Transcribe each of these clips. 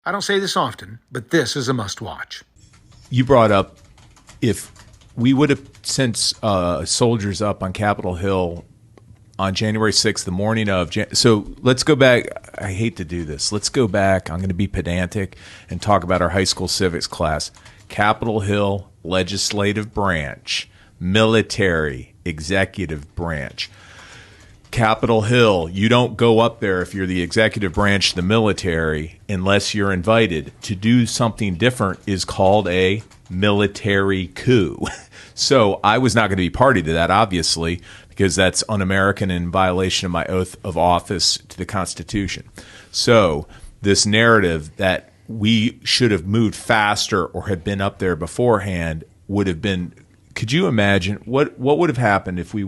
I don't say this often, but this is a must-watch. You brought up if we would have sent soldiers up on Capitol Hill on January 6th, the morning of. So let's go back. I hate to do this. Let's go back. I'm going to be pedantic and talk about our high school civics class. Capitol Hill, legislative branch, military, executive branch. Capitol Hill, you don't go up there if you're the executive branch, the military, unless you're invited. To do something different is called a military coup. So I was not going to be party to that, obviously, because that's un-American and in violation of my oath of office to the Constitution. So this narrative that we should have moved faster or had been up there beforehand would have been. Could you imagine what would have happened if I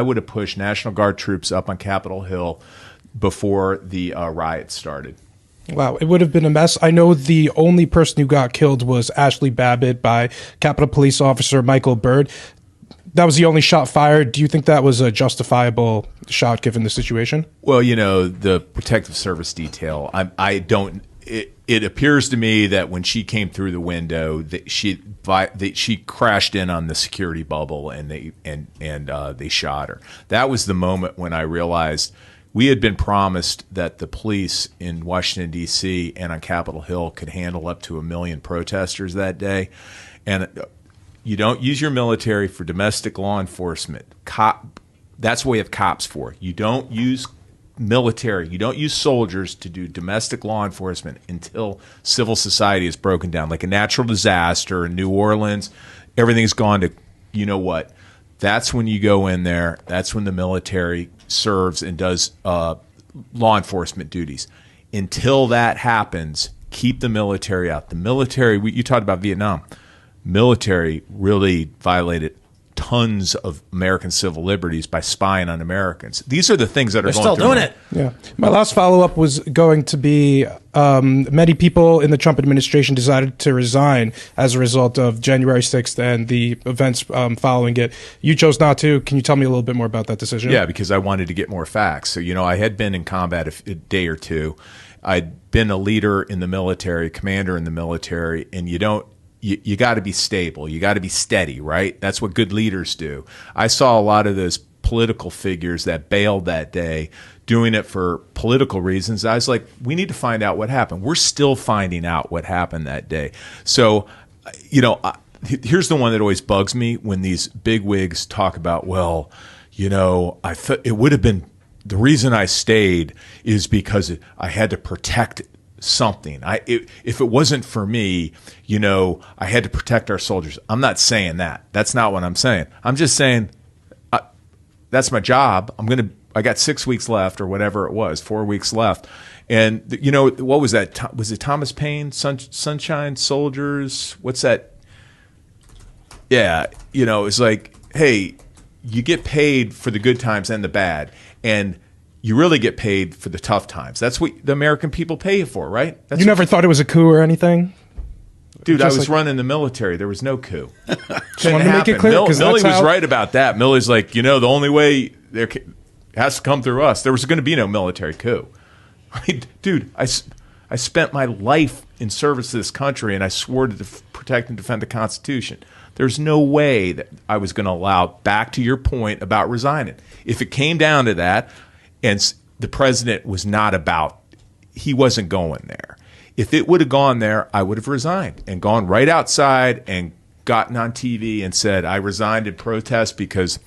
would have pushed National Guard troops up on Capitol Hill before the riots started? Wow, it would have been a mess. I know the only person who got killed was Ashley Babbitt by Capitol Police Officer Michael Byrd. That was the only shot fired. Do you think that was a justifiable shot given the situation? Well, the Protective Service detail, I don't. It appears to me that when she came through the window, that she crashed in on the security bubble and they shot her. That was the moment when I realized we had been promised that the police in Washington, D.C. and on Capitol Hill could handle up to 1 million protesters that day. And you don't use your military for domestic law enforcement. That's what we have cops for. You don't use military, you don't use soldiers to do domestic law enforcement until civil society is broken down, like a natural disaster in New Orleans. Everything's gone to, what? That's when you go in there. That's when the military serves and does law enforcement duties. Until that happens, keep the military out. The military, you talked about Vietnam. Military really violated tons of American civil liberties by spying on Americans. These are the things that are They're still doing it. Yeah. My last follow-up was going to be many people in the Trump administration decided to resign as a result of January 6th and the events following it. You chose not to. Can you tell me a little bit more about that decision? Yeah, because I wanted to get more facts. So, I had been in combat a day or two. I'd been a leader in the military, commander in the military, and you got to be stable. You got to be steady, right? That's what good leaders do. I saw a lot of those political figures that bailed that day doing it for political reasons. I was like, we need to find out what happened. We're still finding out what happened that day. So, here's the one that always bugs me when these bigwigs talk about, I thought it would have been the reason I stayed is because I had to protect something. If it wasn't for me, I had to protect our soldiers. I'm not saying that. That's not what I'm saying. I'm just saying that's my job. I got 6 weeks left or whatever it was, 4 weeks left. And what was that? Was it Thomas Paine, Sunshine Soldiers? What's that? Yeah. It's like, hey, you get paid for the good times and the bad. And you really get paid for the tough times. That's what the American people pay you for, right? You never thought it was a coup or anything? Dude, I was running the military. There was no coup. Just wanted to make it clear. Millie was right about that. Millie's like, the only way there has to come through us. There was going to be no military coup. Dude, I spent my life in service to this country, and I swore to protect and defend the Constitution. There's no way that I was going to allow, back to your point about resigning. If it came down to that, and the president was he wasn't going there. If it would have gone there, I would have resigned and gone right outside and gotten on TV and said, I resigned in protest because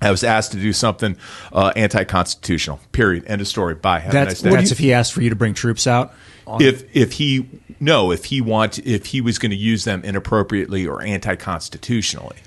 I was asked to do something anti-constitutional. Period. End of story. Bye. Have a nice day. That's if he asked for you to bring troops out? If he was going to use them inappropriately or anti-constitutionally.